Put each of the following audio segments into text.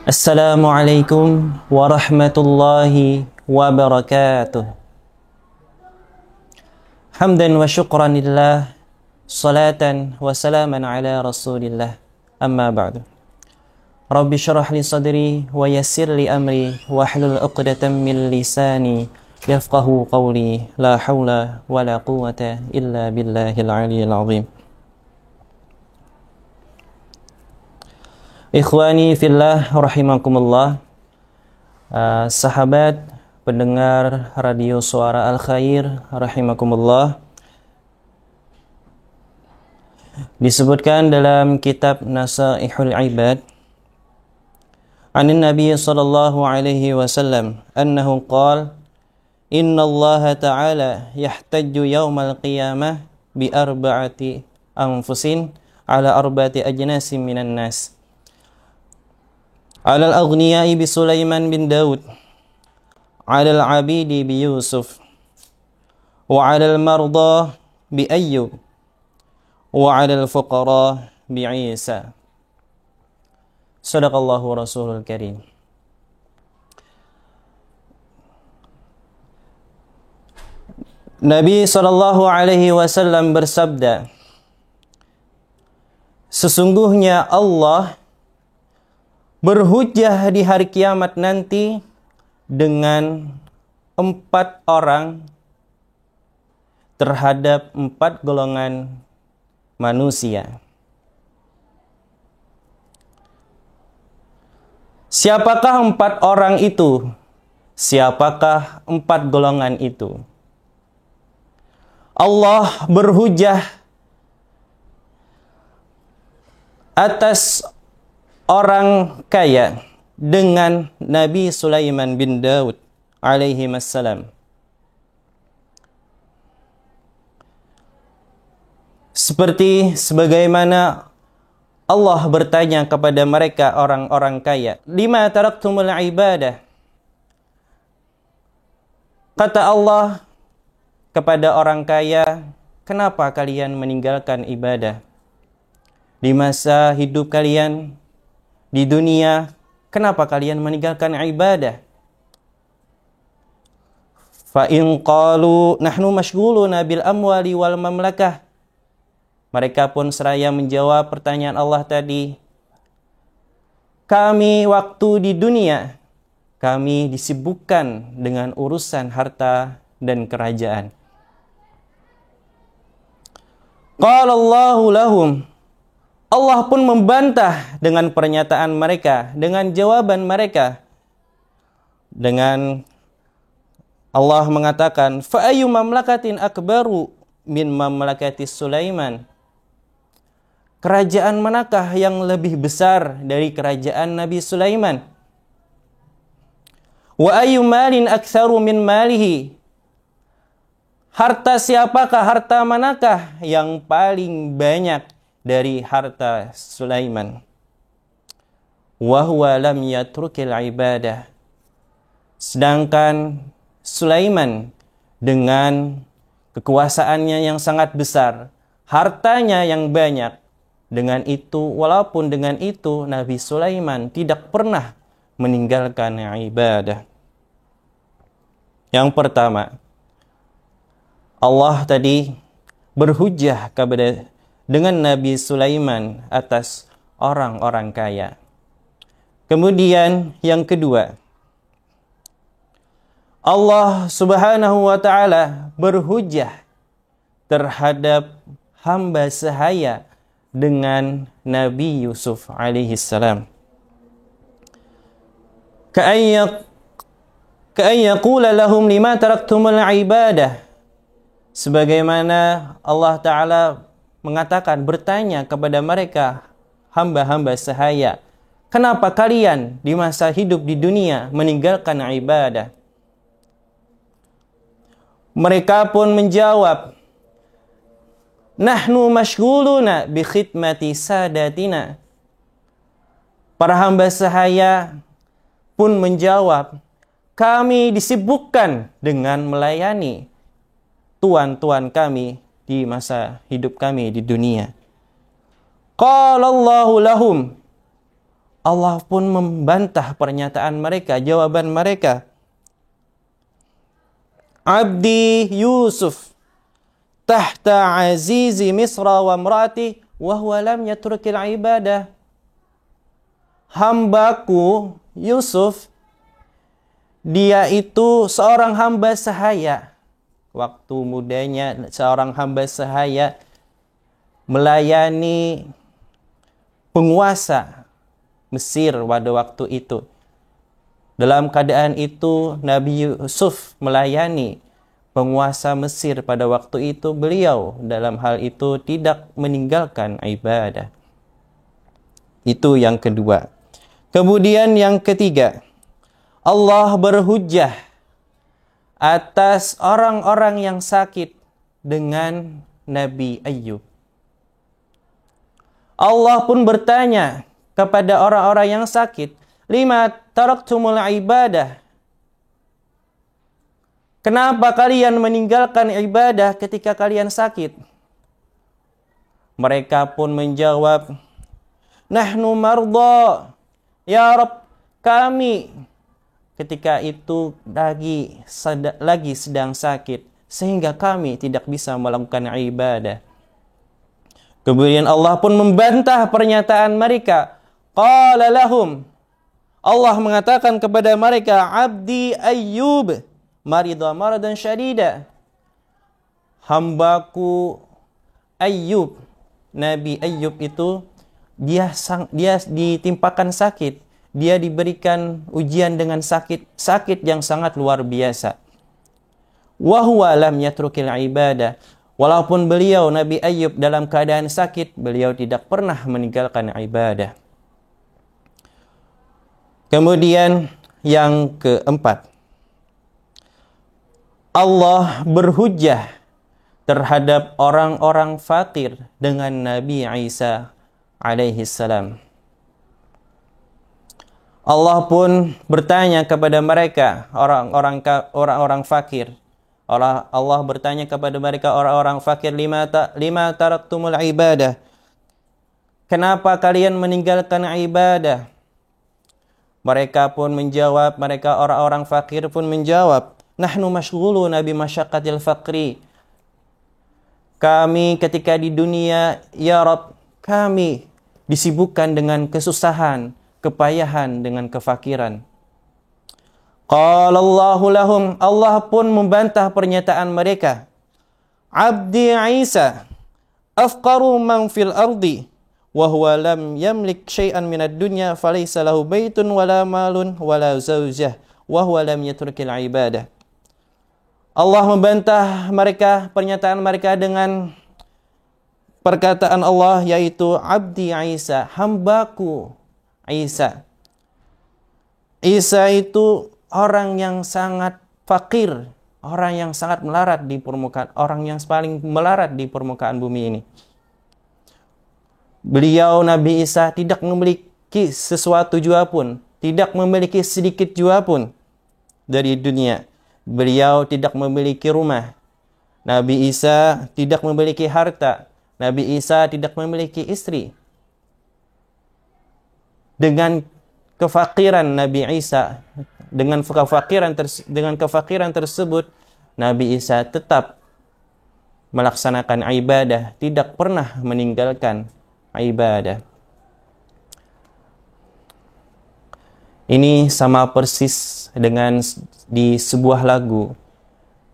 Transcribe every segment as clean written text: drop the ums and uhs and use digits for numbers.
Assalamualaikum warahmatullahi wabarakatuh. Hamdan wa syukran lillah, salatan wa salaman ala rasulillah. Amma ba'du. Rabbi syrah li sadri wa yassir li amri wa hlul 'uqdatam min lisani yafqahu qawli. La hawla wa la quwwata illa billahil 'aliyyil 'azim. Ikhwani fillah rahimakumullah, sahabat pendengar radio Suara Al-Khair rahimakumullah. Disebutkan dalam kitab Nasaihul Ibad anin Nabi sallallahu alaihi wasallam annahu qala inna Allah ta'ala yahtajju yawmal qiyamah bi arba'ati anfusin ala arba'ati ajnasin minan nas. Alal aghniyai bi Sulaiman bin Daud, alal abidi bi Yusuf, wa alal marda bi Ayyub, wa alal fuqara bi Isa. Sadaqallahu Rasulul Karim. Nabi sallallahu alaihi wasallam bersabda, sesungguhnya Allah berhujjah di hari kiamat nanti dengan 4 orang terhadap 4 golongan manusia. Siapakah 4 orang itu? Siapakah 4 golongan itu? Allah berhujjah atas orang kaya dengan Nabi Sulaiman bin Daud alaihi wassalam. Sebagaimana Allah bertanya kepada mereka orang-orang kaya, lima taraktumul ibadah? Kata Allah kepada orang kaya, kenapa kalian meninggalkan ibadah? Di masa hidup kalian di dunia, kenapa kalian meninggalkan ibadah? Fa in qalu nahnu mashghuluna bil amwali wal mamlakah. Mereka pun seraya menjawab pertanyaan Allah tadi. Kami waktu di dunia, kami disibukkan dengan urusan harta dan kerajaan. Qala Allahu lahum, Allah pun membantah dengan pernyataan mereka, dengan jawaban mereka. Dengan Allah mengatakan, fa ayyu mamlakatin akbaru min mamlakati Sulaiman? Kerajaan manakah yang lebih besar dari kerajaan Nabi Sulaiman? Wa ayyu malin aktsaru min malihi? Harta siapakah, harta manakah yang paling banyak dari harta Sulaiman? Wa huwa lam yatrukil ibadah. Sedangkan Sulaiman dengan kekuasaannya yang sangat besar, hartanya yang banyak, dengan itu, walaupun dengan itu Nabi Sulaiman tidak pernah meninggalkan ibadah. Yang pertama, Allah tadi berhujjah kepada dengan Nabi Sulaiman atas orang-orang kaya. Kemudian yang kedua, Allah Subhanahu wa ta'ala berhujjah terhadap hamba sahaya dengan Nabi Yusuf alaihi salam. Ka'ayyaqula lahum lima taraktumul ibadah. Sebagaimana Allah Ta'ala mengatakan, bertanya kepada mereka, hamba-hamba sahaya, kenapa kalian di masa hidup di dunia meninggalkan ibadah? Mereka pun menjawab, nahnu mashghuluna bi khidmati sadatina. Para hamba sahaya pun menjawab, kami disibukkan dengan melayani tuan-tuan kami di masa hidup kami di dunia. Qala Allahu lahum, Allah pun membantah pernyataan mereka, jawaban mereka. Abdi Yusuf tahta azizi Misra wa mrati wa huwa lam yatrukil ibadah. Hambaku Yusuf, dia itu seorang hamba sahaya. Waktu mudanya seorang hamba sahaya melayani penguasa Mesir pada waktu itu. Dalam keadaan itu Nabi Yusuf melayani penguasa Mesir pada waktu itu. Beliau dalam hal itu tidak meninggalkan ibadah. Itu yang kedua. Kemudian yang ketiga, Allah berhujjah atas orang-orang yang sakit dengan Nabi Ayyub. Allah pun bertanya kepada orang-orang yang sakit, lima taraktumul ibadah. Kenapa kalian meninggalkan ibadah ketika kalian sakit? Mereka pun menjawab, nahnu marda, ya Rabb, kami ketika itu lagi sedang sakit, sehingga kami tidak bisa melakukan ibadah. Kemudian Allah pun membantah pernyataan mereka. Qala lahum, Allah mengatakan kepada mereka, Abdi Ayyub marida maradan syadida. Hambaku Ayyub, Nabi Ayyub itu dia ditimpakan sakit. Dia diberikan ujian dengan sakit yang sangat luar biasa. Wa huwa lam yatrukil ibadah. Walaupun beliau Nabi Ayyub dalam keadaan sakit, beliau tidak pernah meninggalkan ibadah. Kemudian yang keempat, Allah berhujjah terhadap orang-orang fakir dengan Nabi Isa alaihi salam. Allah pun bertanya kepada mereka, orang-orang fakir. Allah bertanya kepada mereka, orang-orang fakir, lima taraktumul ibadah. Kenapa kalian meninggalkan ibadah? Mereka pun menjawab, mereka orang-orang fakir pun menjawab, nahnu masyghuluna bi masyaqqatil faqri. Kami ketika di dunia, ya Rabb, kami disibukkan dengan kesusahan, kepayahan, dengan kefakiran. Qala Allahu lahum, Allah pun membantah pernyataan mereka. Abdi Isa afqaru man fil ardi wa huwa lam yamlik syai'an minad dunya falaysa lahu baitun wala malun wala zawjah wa huwa lam yatrukil ibadah. Allah membantah mereka, pernyataan mereka dengan perkataan Allah, yaitu Abdi Isa, hambaku Isa. Isa itu orang yang sangat fakir, orang yang sangat melarat di permukaan, orang yang paling melarat di permukaan bumi ini. Beliau Nabi Isa tidak memiliki sesuatu jua pun, tidak memiliki sedikit jua pun dari dunia. Beliau tidak memiliki rumah. Nabi Isa tidak memiliki harta. Nabi Isa tidak memiliki istri. Dengan kefakiran Nabi Isa, dengan kefakiran tersebut, Nabi Isa tetap melaksanakan ibadah, tidak pernah meninggalkan ibadah. Ini sama persis dengan di sebuah lagu,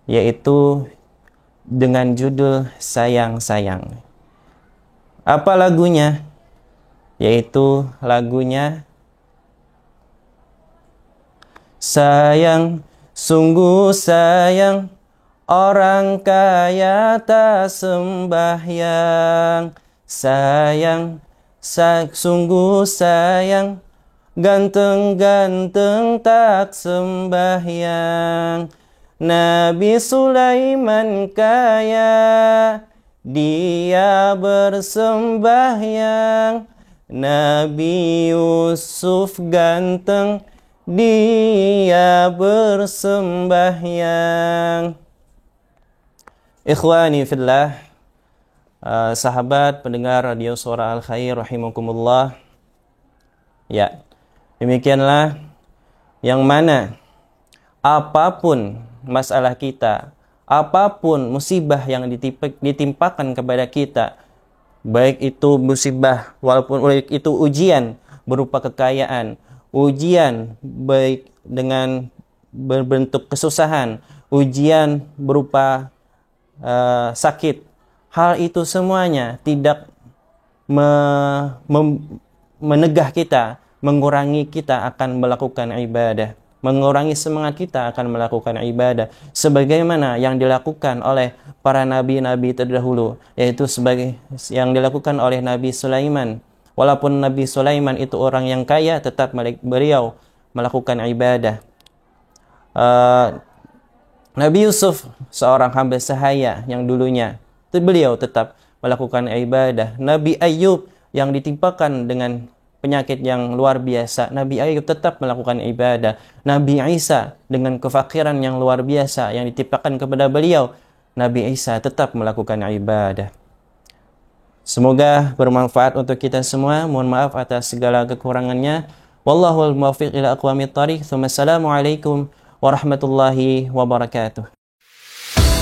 yaitu dengan judul Sayang Sayang. Apa lagunya? Yaitu lagunya sayang, sungguh sayang, orang kaya tak sembahyang. Sayang, sungguh sayang, ganteng-ganteng tak sembahyang. Nabi Sulaiman kaya, dia bersembahyang. Nabi Yusuf ganteng, dia bersembahyang. Ikhwani fillah, sahabat pendengar Radio Suara Al Khair rahimakumullah. Ya, Demikianlah yang mana apapun masalah kita, apapun musibah yang ditimpakan kepada kita, baik itu musibah walaupun itu ujian berupa kekayaan, ujian baik dengan berbentuk kesusahan, ujian berupa sakit, hal itu semuanya tidak menegah kita, mengurangi kita akan melakukan ibadah, mengurangi semangat kita akan melakukan ibadah sebagaimana yang dilakukan oleh para nabi-nabi terdahulu, yaitu sebagai yang dilakukan oleh Nabi Sulaiman. Walaupun Nabi Sulaiman itu orang yang kaya, tetap beliau melakukan ibadah. Nabi Yusuf seorang hamba sahaya yang dulunya beliau tetap melakukan ibadah. Nabi Ayub yang ditimpakan dengan penyakit yang luar biasa, Nabi Ayub tetap melakukan ibadah. Nabi Isa dengan kefakiran yang luar biasa yang ditimpakan kepada beliau, Nabi Isa tetap melakukan ibadah. Semoga bermanfaat untuk kita semua. Mohon maaf atas segala kekurangannya. Wallahul muwaffiq ila aqwamit thoriq. Assalamualaikum warahmatullahi wabarakatuh.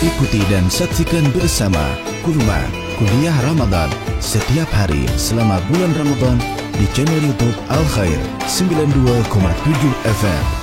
Ikuti dan saksikan bersama Kurma Kuliah Ramadan setiap hari selama bulan Ramadan di channel YouTube Al Khair 92,7 FM.